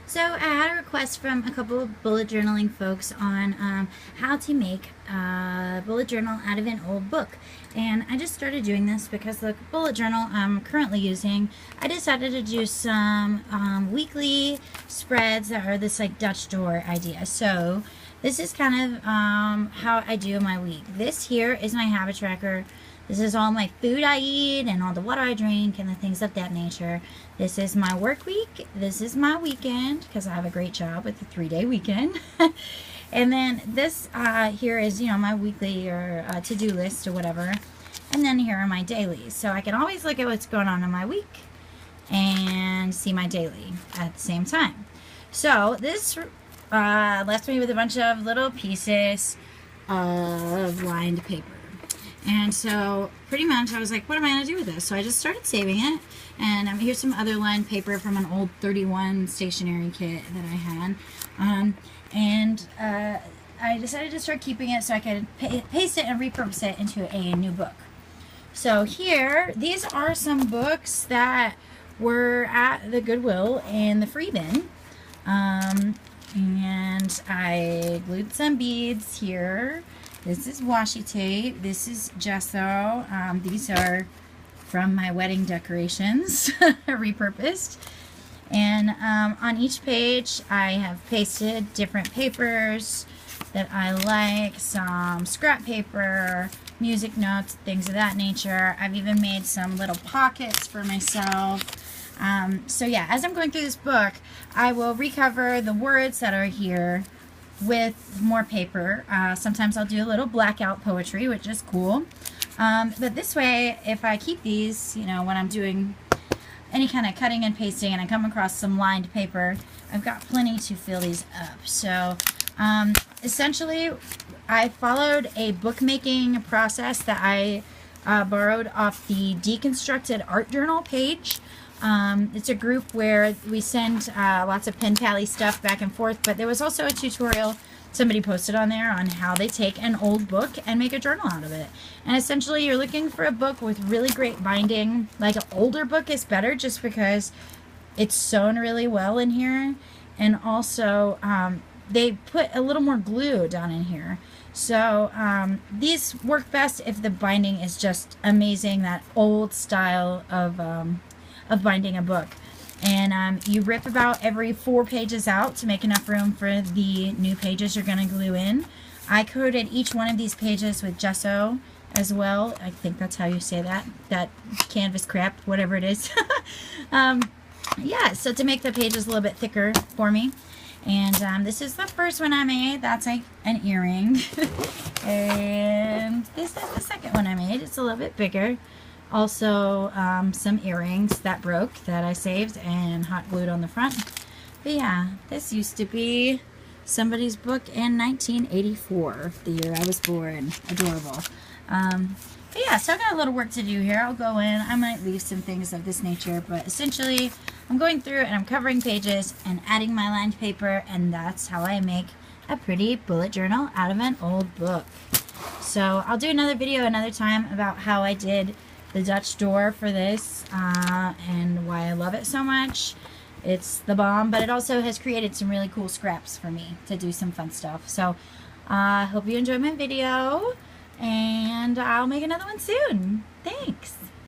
So I had a request from a couple of bullet journaling folks on how to make a bullet journal out of an old book. And I just started doing this because the bullet journal I'm currently using, I decided to do some weekly spreads that are this like Dutch door idea. So this is kind of how I do my week. This here is my habit tracker. This is all my food I eat and all the water I drink and the things of that nature. This is my work week. This is my weekend because I have a great job with a 3-day weekend. And then this here is, you know, my weekly or to-do list or whatever. And then here are my dailies. So I can always look at what's going on in my week and see my daily at the same time. So this left me with a bunch of little pieces of lined paper. And so pretty much I was like, what am I going to do with this? So I just started saving it. And here's some other lined paper from an old 31 stationery kit that I had. I decided to start keeping it so I could paste it and repurpose it into a new book. So here, these are some books that were at the Goodwill in the free bin. And I glued some beads here. This is washi tape. This is gesso. These are from my wedding decorations, repurposed. And on each page, I have pasted different papers that I like, some scrap paper, music notes, things of that nature. I've even made some little pockets for myself. So yeah, as I'm going through this book, I will recover the words that are here with more paper. Sometimes I'll do a little blackout poetry, which is cool. But this way, if I keep these, you know, when I'm doing any kind of cutting and pasting and I come across some lined paper, I've got plenty to fill these up. So essentially, I followed a bookmaking process that I borrowed off the Deconstructed art journal page. It's a group where we send lots of pen pally stuff back and forth, but there was also a tutorial somebody posted on there on how they take an old book and make a journal out of it. And essentially you're looking for a book with really great binding. Like an older book is better just because it's sewn really well in here, and also they put a little more glue down in here. So these work best if the binding is just amazing, that old style of binding a book. And you rip about every 4 pages out to make enough room for the new pages you're going to glue in. I coated each one of these pages with gesso as well. I think that's how you say that. That canvas crap, whatever it is. Yeah, so to make the pages a little bit thicker for me. And this is the first one I made. That's like an earring. And this is the second one I made. It's a little bit bigger. Also, some earrings that broke that I saved and hot glued on the front. But yeah, this used to be somebody's book in 1984, the year I was born. Adorable. But yeah, so I've got a little work to do here. I'll go in. I might leave some things of this nature, but essentially I'm going through and I'm covering pages and adding my lined paper, and that's how I make a pretty bullet journal out of an old book. So I'll do another video another time about how I did the Dutch door for this and why I love it so much. It's the bomb, but it also has created some really cool scraps for me to do some fun stuff. So I hope you enjoyed my video, and I'll make another one soon. Thanks.